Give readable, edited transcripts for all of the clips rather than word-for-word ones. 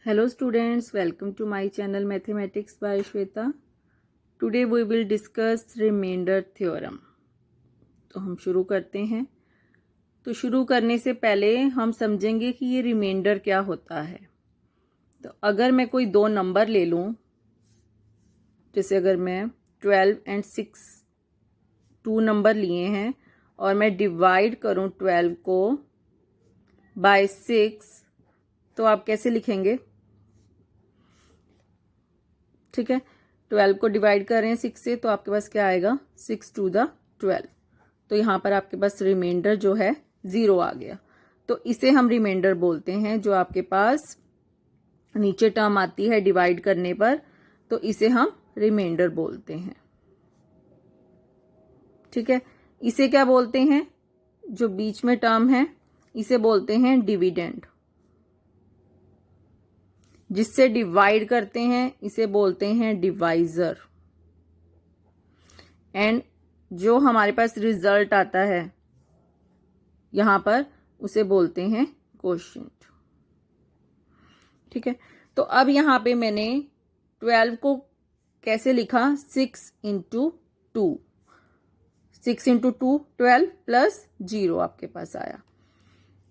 Hello students, welcome to my channel Mathematics by Shweta. Today we will discuss remainder theorem. तो हम शुरू करते हैं। तो शुरू करने से पहले हम समझेंगे कि ये रिमाइंडर क्या होता है। तो अगर मैं कोई दो नंबर ले लूँ, जैसे अगर मैं 12 और 6 टू नंबर लिए हैं और मैं डिवाइड करूँ 12 को बाय 6, तो आप कैसे लिखेंगे? ठीक है, 12 को डिवाइड कर रहे हैं 6 से, तो आपके पास क्या आएगा? 6 टू द 12। तो यहाँ पर आपके पास रिमाइंडर जो है 0 आ गया। तो इसे हम रिमाइंडर बोलते हैं। जो आपके पास नीचे टर्म आती है डिवाइड करने पर, तो इसे हम रिमाइंडर बोलते हैं। ठीक है, इसे क्या बोलते हैं? जो बीच में टर्म है इसे बोलते हैं डिविडेंड। जिससे डिवाइड करते हैं इसे बोलते हैं डिवाइजर। एंड जो हमारे पास रिजल्ट आता है यहां पर, उसे बोलते हैं कोशेंट। ठीक है, तो अब यहां पे मैंने 12 को कैसे लिखा? 6 इंटू 2, 6 इंटू 2 12 प्लस 0 आपके पास आया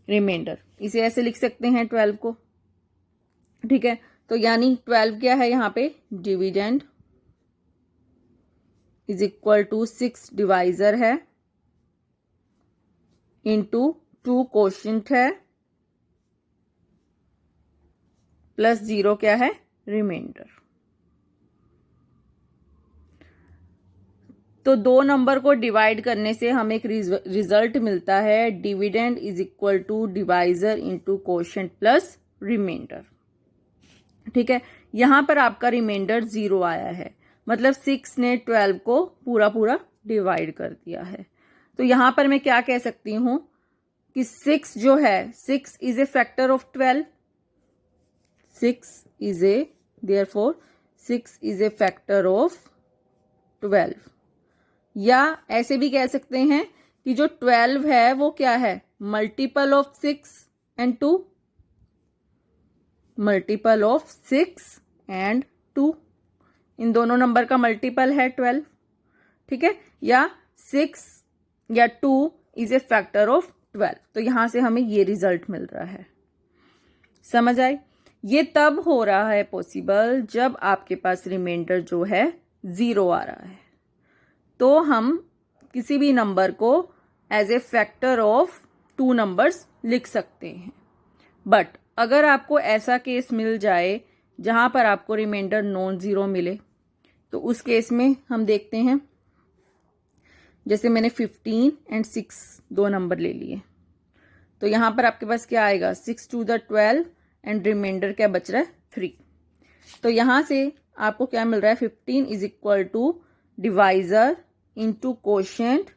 रिमाइंडर। इसे ऐसे लिख सकते हैं 12 को। ठीक है, तो यानी 12 क्या है यहाँ पे? Dividend is equal to 6 divisor है इंटू 2 कोशेंट है प्लस 0 क्या है? रिमाइंडर। तो दो नंबर को डिवाइड करने से हमें एक रिजल्ट मिलता है, dividend is equal to divisor into quotient plus remainder. ठीक है, यहां पर आपका रिमाइंडर 0 आया है, मतलब 6 ने 12 को पूरा पूरा डिवाइड कर दिया है। तो यहां पर मैं क्या कह सकती हूं कि 6 जो है, 6 is a factor of 12। 6 is a, therefore 6 is a factor of 12। या ऐसे भी कह सकते हैं कि जो 12 है वो क्या है? Multiple of 6 and 2, multiple of 6 and 2। इन दोनों नंबर का मल्टीपल है 12। ठीक है, या 6 या 2 इज ए फैक्टर ऑफ 12। तो यहां से हमें ये रिजल्ट मिल रहा है। समझ आई? ये तब हो रहा है पॉसिबल जब आपके पास रिमाइंडर जो है 0 आ रहा है। तो हम किसी भी नंबर को as a factor of 2 numbers लिख सकते हैं। बट अगर आपको ऐसा केस मिल जाए जहां पर आपको रिमाइंडर नॉन जीरो मिले, तो उस केस में हम देखते हैं, जैसे मैंने 15 और 6 दो नंबर ले लिए, तो यहां पर आपके पास क्या आएगा? 6 टू द 12 एंड रिमाइंडर क्या बच रहा है? 3। तो यहां से आपको क्या मिल रहा है? 15 is equal to divisor into quotient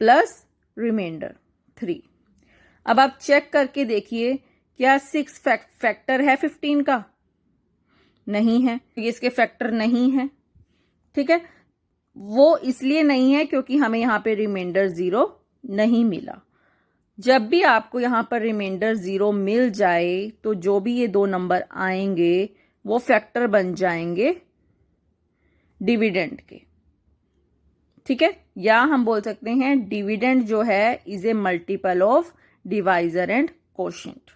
plus remainder 3। अब आप चेक करके देखिए, क्या 6 फैक्टर है 15 का? नहीं है, ये इसके फैक्टर नहीं है। ठीक है, वो इसलिए नहीं है क्योंकि हमें यहां पे रिमाइंडर 0 नहीं मिला। जब भी आपको यहां पर रिमाइंडर 0 मिल जाए, तो जो भी ये दो नंबर आएंगे वो फैक्टर बन जाएंगे डिविडेंड के। ठीक है, या हम बोल सकते हैं डिविडेंड जो है is a multiple of divisor and quotient,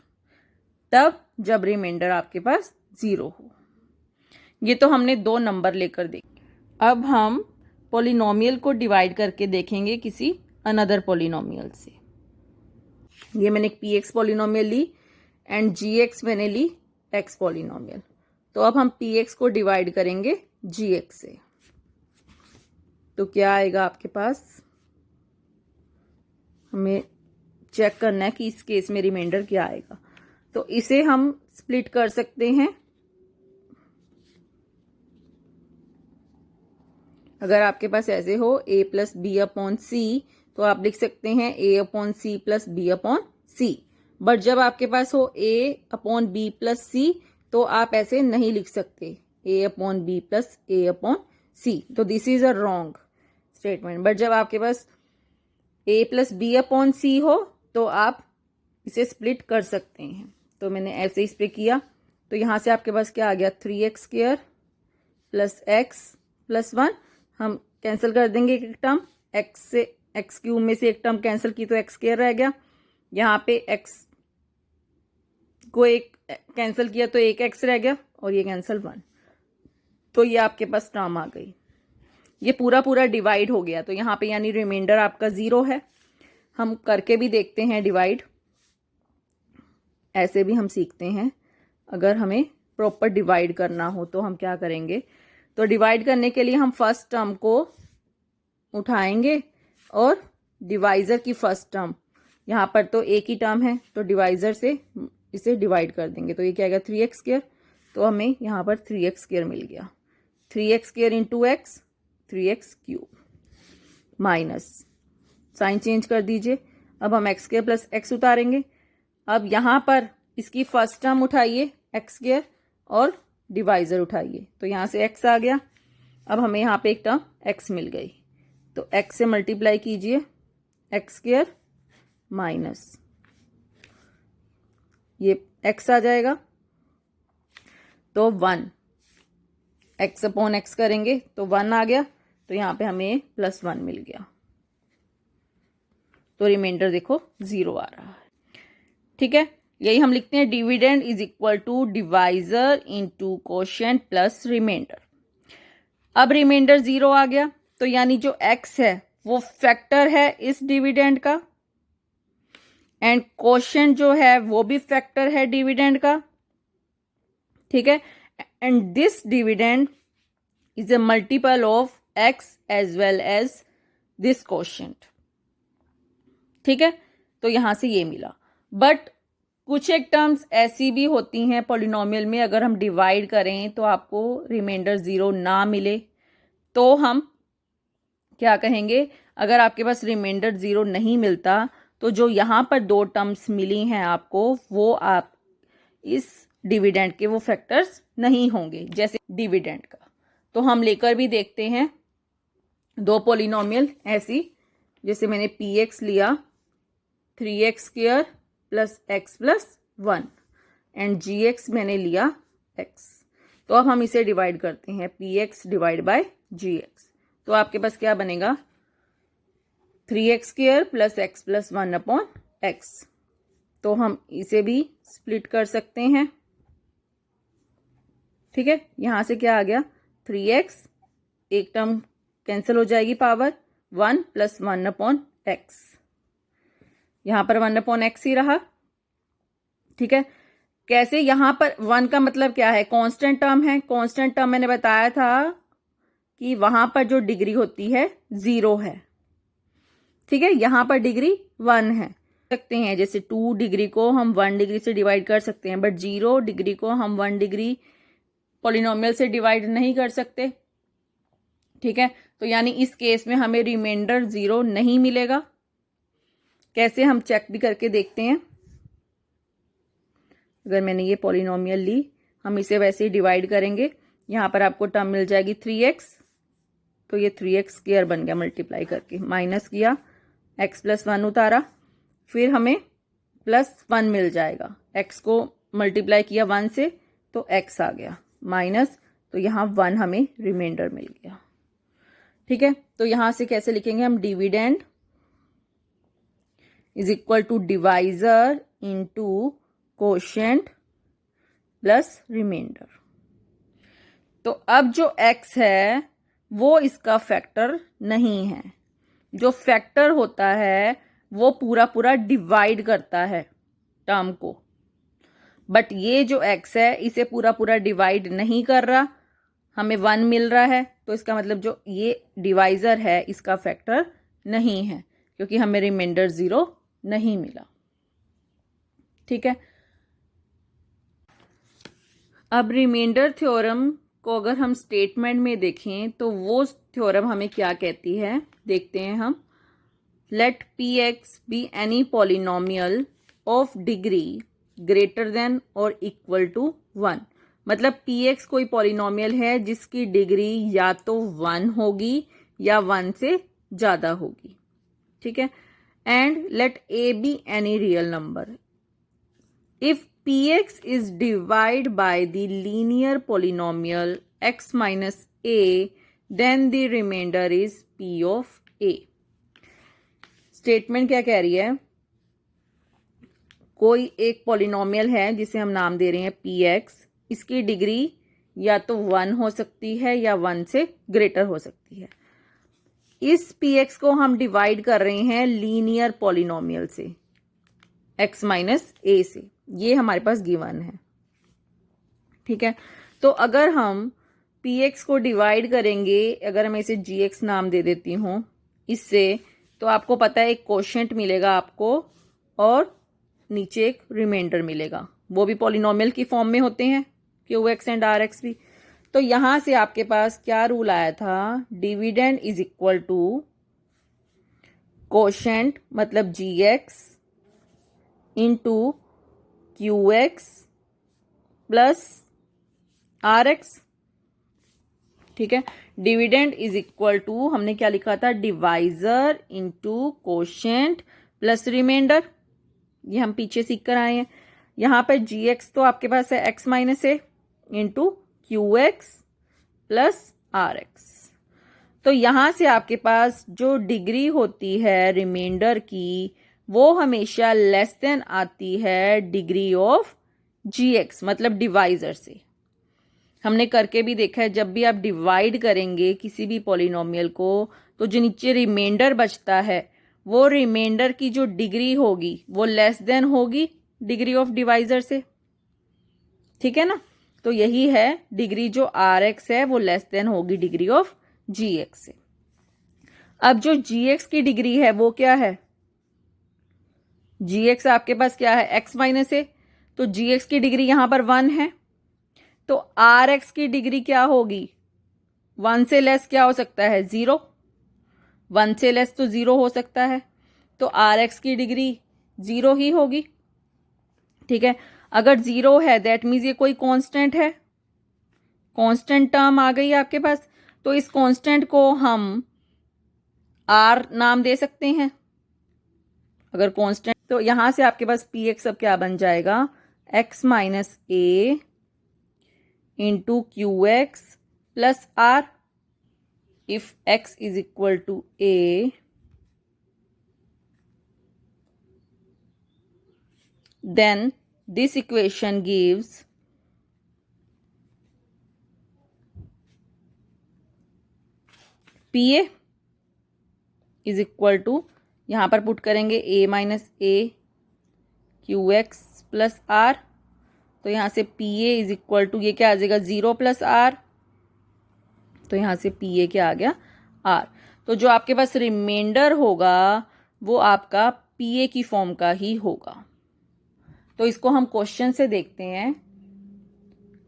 तब जब रिमाइंडर आपके पास 0 हो। ये तो हमने दो नंबर लेकर देखे। अब हम पॉलिनोमियल को डिवाइड करके देखेंगे किसी अनदर पॉलिनोमियल से। ये मैंने पी एक्स पॉलिनोमियल ली एंड जी एक्स मैंने ली एक्स पॉलिनोमियल। तो अब हम पी एक्स को डिवाइड करेंगे जी एक्स से। तो क्या आएगा आपके पास? हमें चेक करना है कि इस केस में रिमाइंडर क्या आएगा। तो इसे हम स्प्लिट कर सकते हैं। अगर आपके पास ऐसे हो a plus B upon C, तो आप लिख सकते हैं a upon C plus B upon C. But जब आपके पास हो a upon B plus C, तो आप ऐसे नहीं लिख सकते, a upon B plus a upon C. तो this is a wrong statement. But जब आपके पास a plus B upon C हो, तो आप इसे स्प्लिट कर सकते हैं। तो मैंने ऐसे इस पे किया, तो यहाँ से आपके पास क्या आ गया 3x² प्लस x प्लस 1। हम कैंसिल कर देंगे एक टर्म, x³ में से एक टर्म कैंसिल की तो x² रह गया। यहाँ पे x को एक कैंसिल किया तो एक x रह गया और ये कैंसिल 1, तो ये आपके पास टर्म आ गई। ये पूरा पूरा डिवाइड हो गया, तो यहाँ पे यानी रिमाइंडर आपका 0 है। हम करके भी देखते हैं डिवाइड, ऐसे भी हम सीखते हैं। अगर हमें प्रॉपर डिवाइड करना हो तो हम क्या करेंगे, तो डिवाइड करने के लिए हम फर्स्ट टर्म को उठाएंगे और डिवाइजर की फर्स्ट टर्म, यहाँ पर तो एक ही टर्म है तो डिवाइजर से इसे डिवाइड कर देंगे, तो ये क्या आएगा 3x²। तो हमें यहाँ पर 3x² मिल गया, 3x² into x 3x³ minus sign change कर दीजिए। अब हम x² प्लस x उतारेंगे। अब यहाँ पर इसकी फर्स्ट टर्म उठाइए x² और डिवाइजर उठाइए, तो यहाँ से x आ गया। अब हमें यहाँ पे एक टर्म x मिल गई, तो x से मल्टीप्लाई कीजिए x² माइनस ये x आ जाएगा, तो 1 x अपॉन x करेंगे तो 1 आ गया, तो यहाँ पे हमें प्लस 1 मिल गया। तो रिमाइंडर देखो 0 आ रहा है। ठीक है, यही हम लिखते हैं dividend is equal to divisor into quotient plus remainder. अब रिमाइंडर 0 आ गया, तो यानी जो x है वो फैक्टर है इस डिविडेंड का, एंड कोशेंट जो है वो भी फैक्टर है डिविडेंड का। ठीक है, and this dividend is a multiple of x as well as this quotient. ठीक है, तो यहां से ये मिला। बट कुछ एक टर्म्स ऐसी भी होती हैं पॉलिनोमियल में, अगर हम डिवाइड करें तो आपको रिमाइंडर 0 ना मिले तो हम क्या कहेंगे, अगर आपके पास रिमाइंडर 0 नहीं मिलता तो जो यहाँ पर दो टर्म्स मिली हैं आपको, वो आप इस डिविडेंड के वो फैक्टर्स नहीं होंगे, जैसे डिविडेंड का। तो हम लेकर भी देखते हैं दो पॉलिनोमियल ऐसी, जैसे मैंने px लिया 3x² plus x plus 1 and gx मैंने लिया x। तो अब हम इसे डिवाइड करते हैं, px डिवाइड बाय gx, तो आपके पास क्या बनेगा 3x² plus x plus 1 upon x। तो हम इसे भी स्प्लिट कर सकते हैं। ठीक है, यहां से क्या आ गया 3x, एक टर्म कैंसिल हो जाएगी, पावर 1 प्लस 1 अपॉन x, यहां पर 1 अपॉन x ही रहा। ठीक है, कैसे, यहां पर 1 का मतलब क्या है, कांस्टेंट टर्म है। कांस्टेंट टर्म मैंने बताया था कि वहां पर जो डिग्री होती है 0 है। ठीक है, यहां पर डिग्री 1 है। सकते हैं जैसे 2 डिग्री को हम 1 डिग्री से डिवाइड कर सकते हैं, बट 0 डिग्री को हम 1 डिग्री पॉलिनोमियल से डिवाइड नहीं कर सकते। ठीक है, तो यानी इस केस में हमें रिमाइंडर 0 नहीं मिलेगा। कैसे, हम चेक भी करके देखते हैं। अगर मैंने ये पॉलिनोमियल ली, हम इसे वैसे ही डिवाइड करेंगे, यहां पर आपको टर्म मिल जाएगी 3x, तो ये 3x² बन गया मल्टीप्लाई करके, माइनस किया x प्लस 1 उतारा, फिर हमें प्लस 1 मिल जाएगा, x को मल्टीप्लाई किया 1 से तो x आ गया, माइनस, तो यहाँ 1 हमें रिमाइंडर मिल गया। ठीक है, तो यहां से कैसे लिखेंगे हम, dividend is equal to divisor into quotient plus remainder. तो अब जो x है वो इसका फैक्टर नहीं है। जो फैक्टर होता है वो पूरा पूरा डिवाइड करता है टर्म को, बट ये जो x है इसे पूरा पूरा डिवाइड नहीं कर रहा, हमें 1 मिल रहा है, तो इसका मतलब जो ये डिवाइजर है इसका फैक्टर नहीं है, क्योंकि हमें रिमाइंडर 0 नहीं मिला। ठीक है, अब रिमाइंडर थ्योरम को अगर हम स्टेटमेंट में देखें तो वो थ्योरम हमें क्या कहती है, देखते हैं हम। Let px be any polynomial of degree greater than और इक्वल टू 1। मतलब px कोई पॉलिनोमियल है जिसकी डिग्री या तो 1 होगी या 1 से ज्यादा होगी। ठीक है, and let a be any real number. If px is divided by the linear polynomial x minus a, then the remainder is p of a. Statement क्या कह रही है? कोई एक पॉलिनोमियल है जिसे हम नाम दे रहे हैं px, इसकी डिग्री या तो 1 हो सकती है या 1 से ग्रेटर हो सकती है। इस px को हम डिवाइड कर रहे हैं लीनियर पॉलिनोमियल से, x माइनस ए से। ये हमारे पास गिवन है, ठीक है। तो अगर हम px को डिवाइड करेंगे, अगर मैं इसे gx नाम दे देती हूं इससे, तो आपको पता है एक कोशेंट मिलेगा आपको और नीचे एक रिमाइंडर मिलेगा। वो भी पॉलिनोमियल की फॉर्म में होते हैं, Q X and R X भी। तो यहां से आपके पास क्या रूल आया था? Dividend is equal to quotient मतलब G X into Q X plus R X, ठीक है। डिविडेंड इज इक्वल टू, हमने क्या लिखा था? Divisor into quotient plus remainder. ये हम पीछे सीख कर आए हैं। यहां पर जी एक्स तो आपके पास है X minus A into Q X plus R X. तो यहां से आपके पास जो डिग्री होती है रिमाइंडर की, वो हमेशा लेस देन आती है डिग्री ऑफ जी एक्स, मतलब डिवाइजर से। हमने करके भी देखा है, जब भी आप डिवाइड करेंगे किसी भी पॉलिनोमियल को, तो जो नीचे रिमाइंडर बचता है, वो रिमाइंडर की जो डिग्री होगी वो लेस देन होगी डिग्री ऑफ डिवाइजर से, ठीक है ना। तो यही है डिग्री जो आर एक्स है वो लेस देन होगी डिग्री ऑफ जी एक्स से। अब जो जी एक्स की डिग्री है वो क्या है? जी एक्स आपके पास क्या है? एक्स माइनस ए। तो जी एक्स की डिग्री यहां पर 1 है, तो आर एक्स की डिग्री क्या होगी? 1 से लेस क्या हो सकता है? 0। 1 से लेस तो 0 हो सकता है, तो आर एक्स की डिग्री 0 ही होगी, ठीक है। अगर 0 है दैट मीन्स ये कोई कांस्टेंट है, कांस्टेंट टर्म आ गई आपके पास। तो इस कांस्टेंट को हम आर नाम दे सकते हैं अगर कांस्टेंट। तो यहां से आपके पास पी एक्स अब क्या बन जाएगा? X minus A into Q X plus R. If x is equal to a, then this equation gives pa is equal to, यहां पर पुट करेंगे a minus A Q X plus R. तो यहां से pa इज इक्वल टू, ये क्या आ जाएगा? 0 प्लस आर। तो यहां से pa क्या आ गया? r। तो जो आपके पास रिमाइंडर होगा वो आपका pa की फॉर्म का ही होगा। तो इसको हम क्वेश्चन से देखते हैं।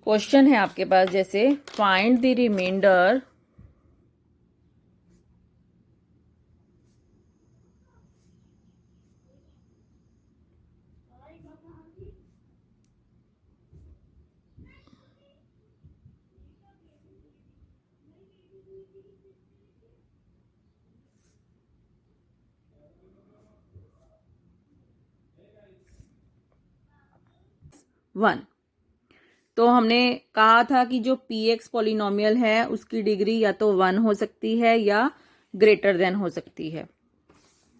क्वेश्चन है आपके पास जैसे, फाइंड द रिमाइंडर वन। तो हमने कहा था कि जो पी एक्स पॉलिनोमियल है उसकी डिग्री या तो 1 हो सकती है या ग्रेटर देन हो सकती है।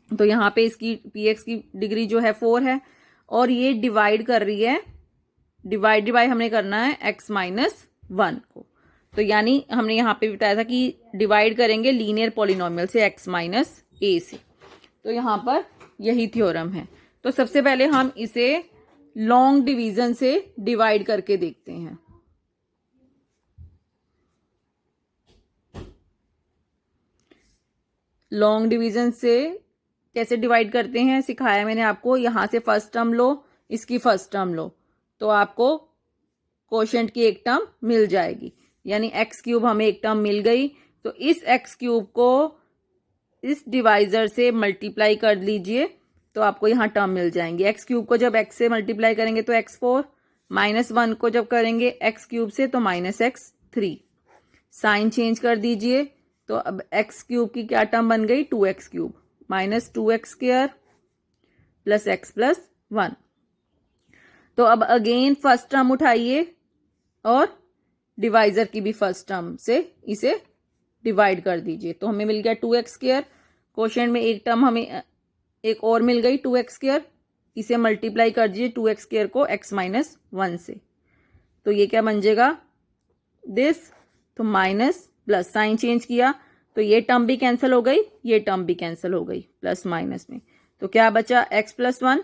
तो यहाँ पे इसकी पी एक्स की डिग्री जो है 4 है, और ये डिवाइड कर रही है, डिवाइड बाय हमने करना है एक्स माइनस 1 को। तो यानी हमने यहाँ पे बताया था कि डिवाइड करेंगे लीनियर पॉलिनोमियल से एक्स माइनस ए से। तो यहाँ पर यही थ्योरम है। तो सबसे पहले हम इसे लॉन्ग डिवीजन से डिवाइड करके देखते हैं। लॉन्ग डिवीजन से कैसे डिवाइड करते हैं सिखाया मैंने आपको। यहां से फर्स्ट टर्म लो, इसकी फर्स्ट टर्म लो, तो आपको कोशेंट की एक टर्म मिल जाएगी, यानी एक्स क्यूब हमें एक टर्म मिल गई। तो इस एक्स क्यूब को इस डिवाइजर से मल्टीप्लाई कर लीजिए तो आपको यहां टर्म मिल जाएंगे। एक्स क्यूब को जब एक्स से मल्टीप्लाई करेंगे तो x4, -1 को जब करेंगे एक्स क्यूब से तो -x3। साइन चेंज कर दीजिए, तो अब एक्स क्यूब की क्या टर्म बन गई? 2x cube -2x square plus x plus 1। तो अब अगेन फर्स्ट टर्म उठाइए और डिवाइजर की भी फर्स्ट टर्म से इसे डिवाइड कर दीजिए। तो हमें मिल गया 2x²। क्वोशिएंट में एक टर्म हमें एक और मिल गई 2x²। इसे मल्टीप्लाई कर दीजिए 2x² को x-1 से। तो ये क्या बन जाएगा दिस। तो माइनस प्लस साइन चेंज किया तो ये टर्म भी कैंसिल हो गई, ये टर्म भी कैंसिल हो गई प्लस माइनस में। तो क्या बचा x+1।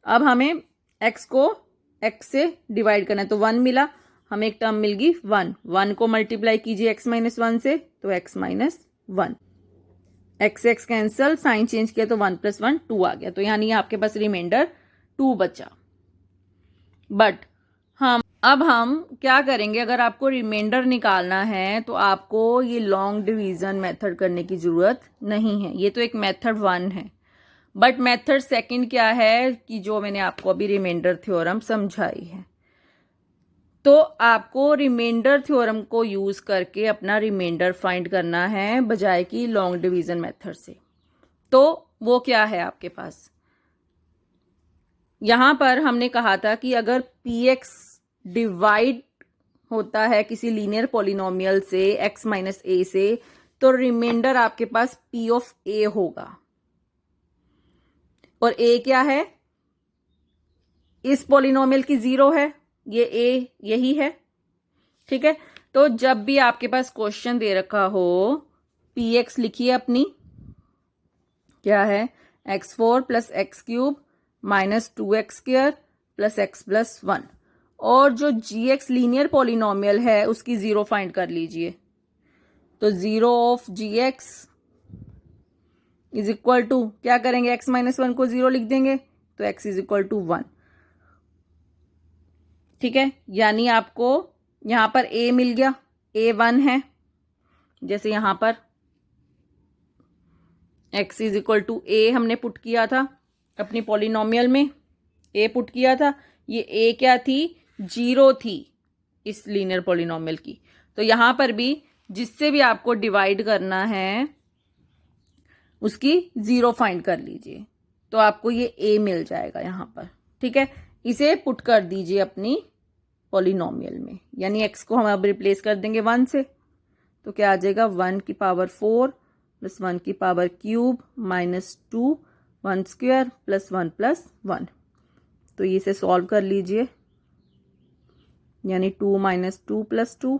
अब हमें x को x से डिवाइड करना है तो 1 मिला, हमें एक टर्म मिल गई 1। 1 को मल्टीप्लाई कीजिए x-1 से तो x-1। x से x कैंसिल, साइन चेंज किया तो 1 + 1 2 आ गया। तो यानी आपके पास रिमाइंडर 2 बचा। बट अब हम क्या करेंगे, अगर आपको रिमाइंडर निकालना है तो आपको ये लॉन्ग डिवीजन मेथड करने की जरूरत नहीं है। ये तो एक मेथड 1 है। बट मेथड 2 क्या है कि जो मैंने आपको अभी रिमाइंडर थ्योरम समझाई है। तो आपको रिमाइंडर थ्योरम को यूज करके अपना रिमाइंडर फाइंड करना है बजाय कि लॉन्ग डिवीजन मेथड से। तो वो क्या है आपके पास, यहां पर हमने कहा था कि अगर px डिवाइड होता है किसी लीनियर पॉलिनोमियल से x-a से तो रिमाइंडर आपके पास p ऑफ a होगा। और a क्या है, इस पॉलिनोमियल की 0 है, ये a यही है। ठीक है, तो जब भी आपके पास क्वेश्चन दे रखा हो px लिखिए अपनी, क्या है x4 + x³ - 2x² + x+1। और जो gx लीनियर पॉलिनोमियल है उसकी 0 फाइंड कर लीजिए। तो 0 of gx is equal to क्या करेंगे, x-1 को 0 लिख देंगे तो x इज इक्वल टू 1। ठीक है, यानी आपको यहां पर a मिल गया, a 1 है। जैसे यहां पर x is equal to a हमने पुट किया था अपनी पॉलिनोमियल में, a पुट किया था। ये a क्या थी, 0 थी इस लीनियर पॉलिनोमियल की। तो यहां पर भी जिससे भी आपको डिवाइड करना है उसकी 0 फाइंड कर लीजिए तो आपको ये a मिल जाएगा यहां पर। ठीक है, इसे पुट कर दीजिए अपनी पॉलिनोमियल में, यानी x को हम अब रिप्लेस कर देंगे 1 से। तो क्या आ जाएगा 1 की पावर 4 + 1 की पावर क्यूब -2 1² + 1 + 1। तो इसे सॉल्व कर लीजिए, यानी 2 - 2 + 2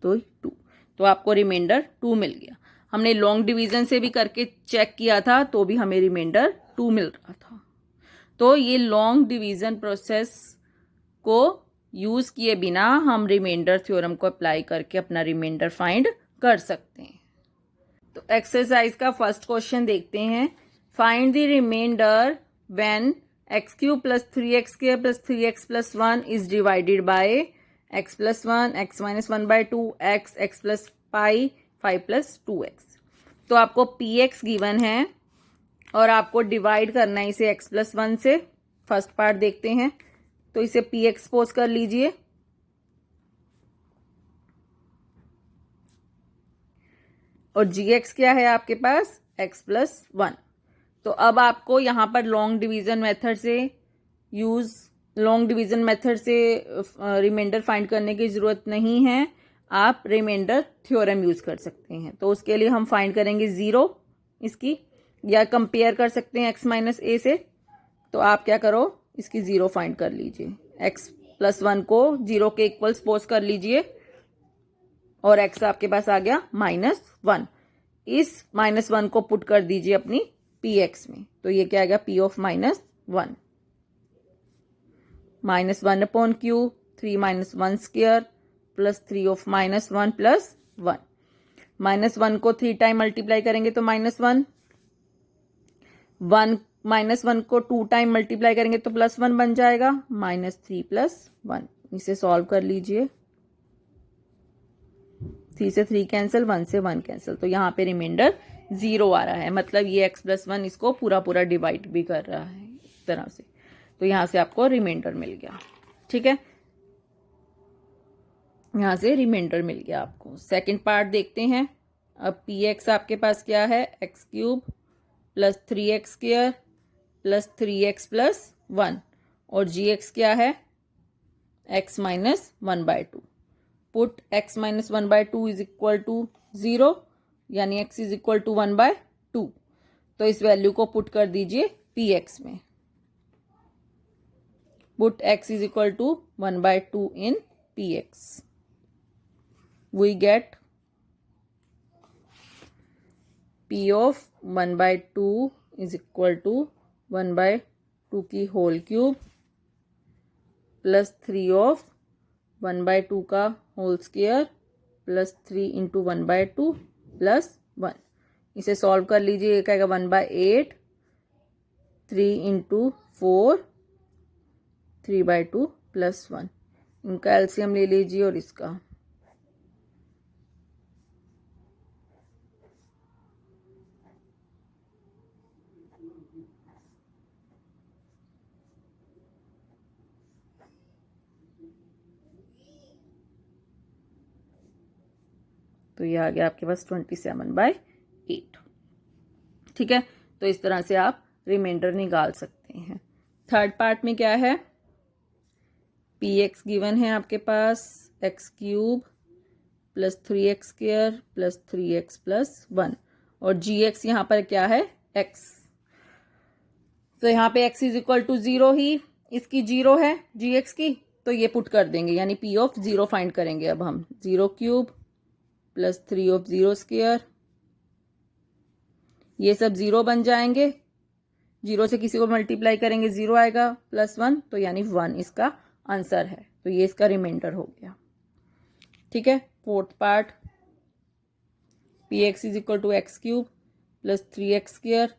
तो 2। तो आपको रिमाइंडर 2 मिल गया। हमने लॉन्ग डिवीजन से भी करके चेक किया था तो भी हमें रिमाइंडर 2 मिल रहा था। तो ये लॉन्ग डिवीजन प्रोसेस को यूज किए बिना हम रिमाइंडर थ्योरम को अप्लाई करके अपना रिमाइंडर फाइंड कर सकते हैं। तो एक्सरसाइज का फर्स्ट क्वेश्चन देखते हैं। Find the remainder when x³ + 3x² + 3x+1 is divided by x+1 x-1/2 x + pi 5 + 2x। तो आपको px गिवन है और आपको डिवाइड करना है इसे x+1 से। फर्स्ट पार्ट देखते हैं, तो इसे px पोज कर लीजिए और gx क्या है आपके पास x+1। तो अब आपको यहां पर लॉन्ग डिवीजन मेथड से रिमाइंडर फाइंड करने की जरूरत नहीं है, आप रिमाइंडर थ्योरम यूज कर सकते हैं। तो उसके लिए हम फाइंड करेंगे 0 इसकी, या कंपेयर कर सकते हैं x-a से। तो आप क्या करो, इसकी 0 फाइंड कर लीजिए, x+1 को 0 के इक्वल सपोज कर लीजिए और x आपके पास आ गया -1। इस -1 को पुट कर दीजिए अपनी px में, तो ये क्या आ गया p ऑफ -1 -1/q 3 - 1² + 3 ऑफ -1 + 1। -1 को 3 टाइम मल्टीप्लाई करेंगे तो -1, -1 को 2 टाइम मल्टीप्लाई करेंगे तो +1 बन जाएगा, -3 + 1। इसे सॉल्व कर लीजिए, 3 से 3 कैंसिल, 1 से 1 कैंसिल। तो यहाँ पे रिमाइंडर 0 आ रहा है, मतलब ये x+1 इसको पूरा डिवाइड भी कर रहा है इस तरह से। तो यहां से आपको रिमाइंडर मिल गया। ठीक है, यहां से रिमाइंडर मिल गया आपको। सेकंड पार्ट देखते हैं। अब px आपके पास क्या है, x³ + 3x² + 3x + 1 और जी एक्स क्या है, x minus 1/2। Put x minus 1/2 is equal to 0, यानी x इज इक्वल टू 1/2। तो इस वैल्यू को पुट कर दीजिए पी एक्स में। Put x is equal to 1/2 in P X. We get p of 1/2 is equal to 1/2 की whole cube plus 3 of 1/2 का whole square plus 3 into 1/2 plus 1। इसे solve कर लीजिए, ये आएगा 1/8, 3 इंटू 4, 3/2 प्लस 1। इनका एलसीएम ले लीजिए और इसका। तो ये आ गया आपके पास 27/8। ठीक है, तो इस तरह से आप रिमाइंडर निकाल सकते हैं। थर्ड पार्ट में क्या है, पी एक्स गिवन है आपके पास X cube plus 3x square plus 3x plus 1, और जी एक्स यहाँ पर क्या है, x। तो यहाँ पे x इज इक्वल टू 0 ही इसकी 0 है जी एक्स की, तो ये पुट कर देंगे, यानी p ऑफ 0 फाइंड करेंगे। अब हम 0 क्यूब प्लस 3 ऑफ 0 स्क्वायर, ये सब 0 बन जाएंगे। 0 से किसी को मल्टीप्लाई करेंगे 0 आएगा, प्लस 1, तो यानी 1 इसका आंसर है। तो ये इसका रिमाइंडर हो गया। ठीक है, fourth part, P X is equal to X cube plus 3x square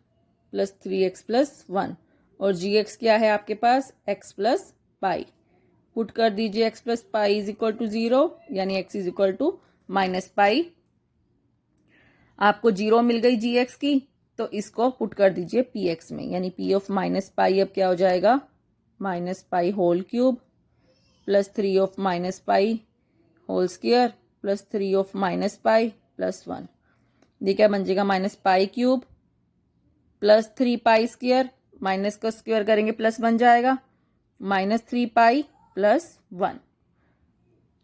plus 3x plus 1, और जी एक्स क्या है आपके पास, x प्लस पाई। पुट कर दीजिए x plus pi is equal to 0, यानी x is equal to minus pi. आपको 0 मिल गई जी एक्स की, तो इसको पुट कर दीजिए पी एक्स में, यानी p ऑफ माइनस पाई अब क्या हो जाएगा, minus pi whole cube plus 3 of minus pi whole square plus 3 of minus pi plus 1। ये क्या बन जाएगा, minus pi cube plus 3 pi square, minus का स्क्वायर करेंगे प्लस बन जाएगा, माइनस 3 पाई प्लस 1।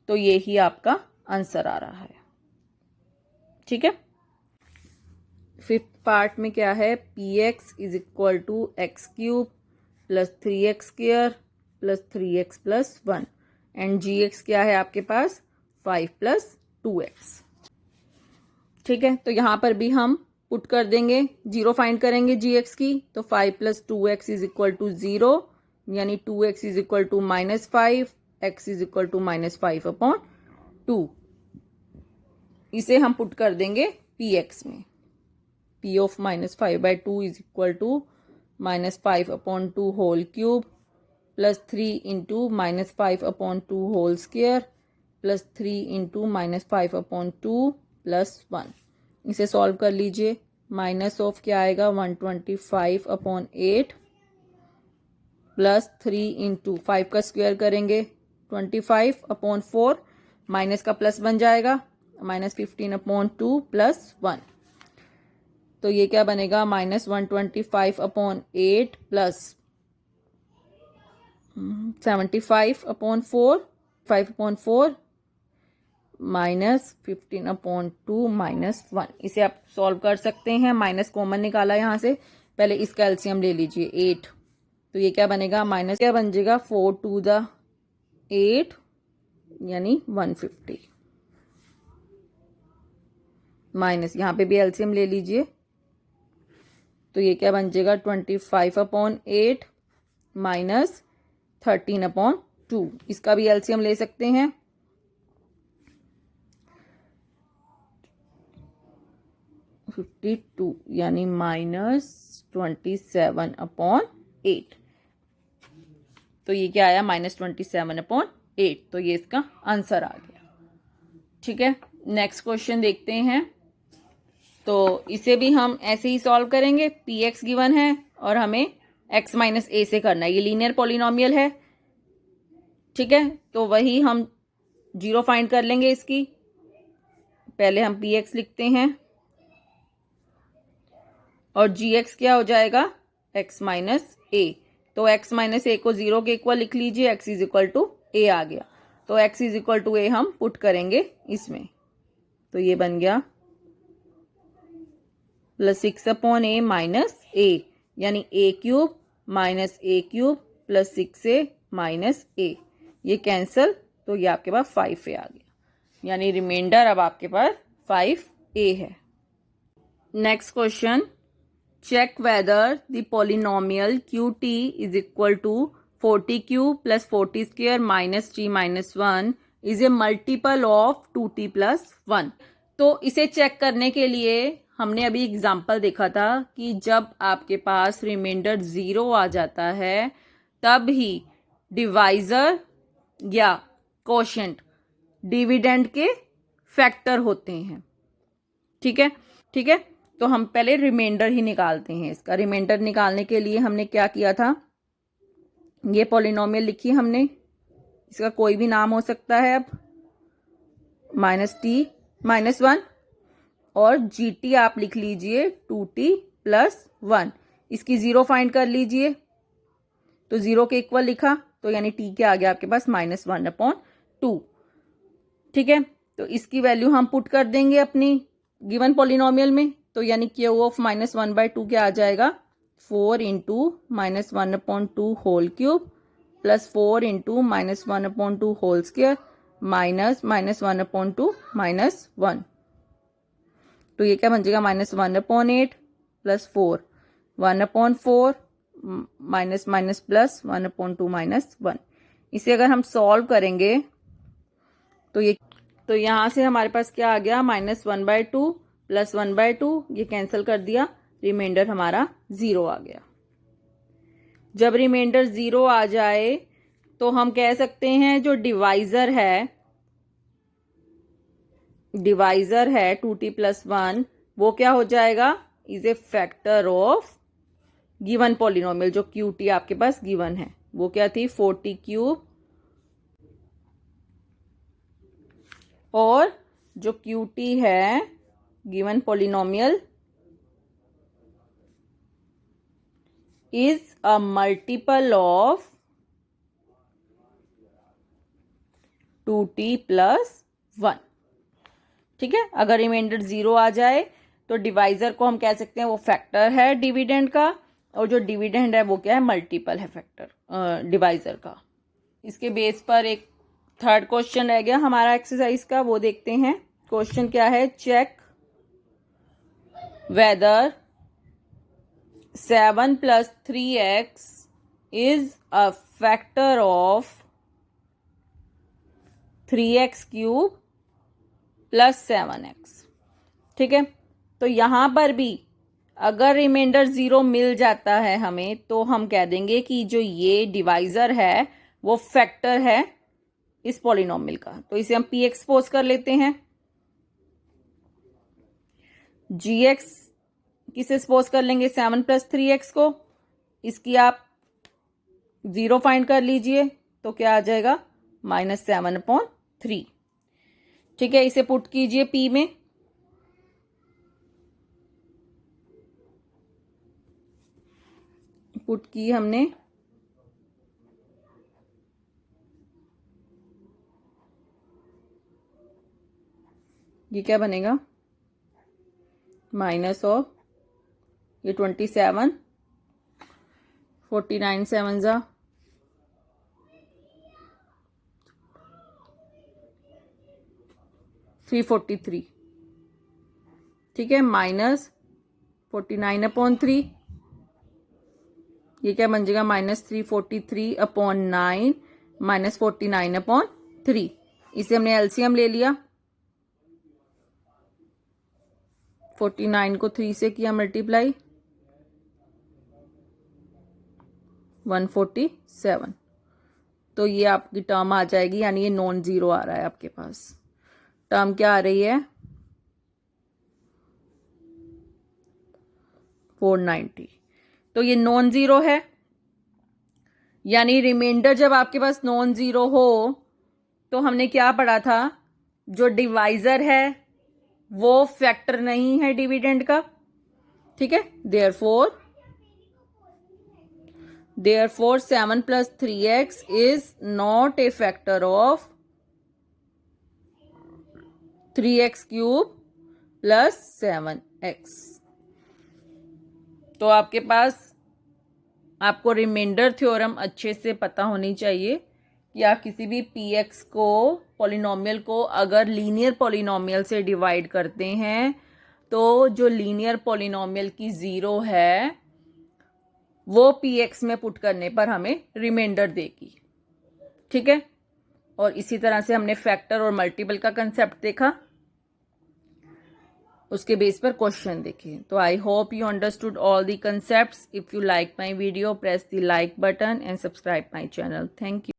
तो ये ही आपका आंसर आ रहा है। ठीक है, फिफ्थ पार्ट में क्या है, P X is equal to X cube plus 3x square plus 3x plus 1, and G X क्या है आपके पास, 5 प्लस 2x। ठीक है, तो यहां पर भी हम पुट कर देंगे, 0 फाइंड करेंगे जी एक्स की, तो 5 plus 2x is equal to 0, यानी 2x is equal to -5, x is equal to -5/2। इसे हम पुट कर देंगे पी एक्स में। p of -5/2 is equal to -5/2 whole cube plus 3 into -5/2 whole square plus 3 into -5/2 plus 1। इसे solve कर लीजिए, minus of क्या आएगा, 125/8 प्लस 3 इंटू 5 का स्क्वायर करेंगे 25/4, माइनस का प्लस बन जाएगा, -15/2 प्लस 1। तो ये क्या बनेगा, -125/8 प्लस 75/4, 5/4 -15/2 -1। इसे आप सॉल्व कर सकते हैं, माइनस कॉमन निकाला यहाँ से, पहले इसका एलसीएम ले लीजिए 8। तो ये क्या बनेगा, माइनस क्या बन जाएगा, 4 to the 8 यानी 150, माइनस यहाँ पे भी एलसीएम ले लीजिए, तो ये क्या बन जाएगा, 25/8 माइनस 13/2। इसका भी एलसीएम ले सकते हैं, 52 यानी -27/8। तो ये क्या आया, -27/8। तो ये इसका आंसर आ गया। ठीक है, नेक्स्ट क्वेश्चन देखते हैं। तो इसे भी हम ऐसे ही सॉल्व करेंगे, पी एक्स गिवन है और हमें x माइनस ए से करना है, ये लीनियर पॉलिनोमियल है। ठीक है, तो वही हम 0 फाइंड कर लेंगे इसकी। पहले हम पी एक्स लिखते हैं और जी एक्स क्या हो जाएगा, x माइनस ए। तो x माइनस ए को 0 के इक्वल लिख लीजिए, x इज इक्वल टू ए आ गया। तो x इज इक्वल टू ए हम पुट करेंगे इसमें, तो ये बन गया प्लस 6 अपॉन ए माइनस ए, यानी ए क्यूब माइनस ए क्यूब प्लस 6a माइनस ए, ये कैंसल, तो ये आपके पास 5a आ गया, यानी रिमाइंडर अब आपके पास 5a है। Next question, check whether the polynomial QT is equal to 40 cube plus 40 square minus t minus 1 is a multiple of 2t plus 1। तो इसे चेक करने के लिए हमने अभी एग्जाम्पल देखा था कि जब आपके पास रिमाइंडर 0 आ जाता है तब ही डिवाइजर या कोशेंट डिविडेंड के फैक्टर होते हैं। ठीक है, ठीक है। तो हम पहले रिमाइंडर ही निकालते हैं। इसका रिमाइंडर निकालने के लिए हमने क्या किया था, ये पॉलिनोमियल लिखी हमने, इसका कोई भी नाम हो सकता है अब, माइनस टी माइनस 1 और GT आप लिख लीजिए 2t प्लस 1। इसकी 0 फाइंड कर लीजिए, तो 0 के इक्वल लिखा, तो यानी t क्या आ गया आपके पास माइनस 1 अपॉन 2। ठीक है, तो इसकी वैल्यू हम पुट कर देंगे अपनी गिवन पॉलिनोमियल में, तो यानी क्यू ऑफ माइनस 1/2 क्या आ जाएगा, 4 into minus 1 upon 2 whole cube plus 4 into minus 1 upon 2 whole square minus minus 1 upon 2 minus 1। तो ये क्या बन जाएगा, minus 1 upon 8 plus 4 1 upon 4 minus minus plus 1 upon 2 minus 1। इसे अगर हम सॉल्व करेंगे तो यहाँ से हमारे पास क्या आ गया, माइनस 1/2 प्लस 1/2, ये कैंसिल कर दिया, रिमाइंडर हमारा 0 आ गया। जब रिमाइंडर 0 आ जाए तो हम कह सकते हैं जो डिवाइजर है 2t प्लस 1, वो क्या हो जाएगा, is a factor of given polynomial. जो QT आपके पास गिवन है वो क्या थी, 40 क्यूब, और जो QT है given polynomial is a multiple of 2t plus 1। ठीक है, अगर रिमाइंडर 0 आ जाए तो डिवाइजर को हम कह सकते हैं वो फैक्टर है डिविडेंड का, और जो डिविडेंड है वो क्या है, मल्टीपल है फैक्टर डिवाइजर का। इसके बेस पर एक थर्ड क्वेश्चन रह गया हमारा एक्सरसाइज का, वो देखते हैं। क्वेश्चन क्या है, check whether 7 plus 3x is a factor of 3x cube plus 7x। ठीक है, तो यहां पर भी अगर रिमाइंडर 0 मिल जाता है हमें, तो हम कह देंगे कि जो ये डिवाइजर है वो फैक्टर है इस पॉलिनोमियल का। तो इसे हम p एक्सपोज कर लेते हैं, gx किसे एक्सपोज कर लेंगे, 7 प्लस 3x को, इसकी आप 0 फाइंड कर लीजिए, तो क्या आ जाएगा, माइनस 7 अपॉन 3। ठीक है, इसे पुट कीजिए p में, पुट की हमने, ये क्या बनेगा, माइनस ऑफ ये 27, 49 7 जा 343। ठीक है, माइनस 49 अपॉन 3, ये क्या बन जाएगा, माइनस 343 अपॉन 9 माइनस 49 अपॉन 3। इसे हमने एलसीएम ले लिया, 49 को 3 से किया मल्टीप्लाई, 147। तो ये आपकी टर्म आ जाएगी, यानी ये नॉन जीरो आ रहा है आपके पास। टर्म क्या आ रही है, 490। तो ये नॉन जीरो है, यानी रिमाइंडर जब आपके पास नॉन जीरो हो तो हमने क्या पढ़ा था, जो डिवाइजर है वो फैक्टर नहीं है डिविडेंड का। ठीक है, therefore Therefore 7 plus 3x is not a factor of 3x cube plus 7x. तो आपके पास आपको रिमाइंडर थ्योरम अच्छे से पता होनी चाहिए कि आप किसी भी px को पॉलिनोमियल को अगर लीनियर पॉलिनोमियल से डिवाइड करते हैं तो जो लीनियर पॉलिनोमियल की ज़ीरो है वो px में पुट करने पर हमें रिमाइंडर देगी, ठीक है। और इसी तरह से हमने फैक्टर और मल्टीपल का कंसेप्ट देखा, उसके बेस पर क्वेश्चन देखे। तो I hope you understood all the concepts. If you like my video press the like button and subscribe my channel. Thank you.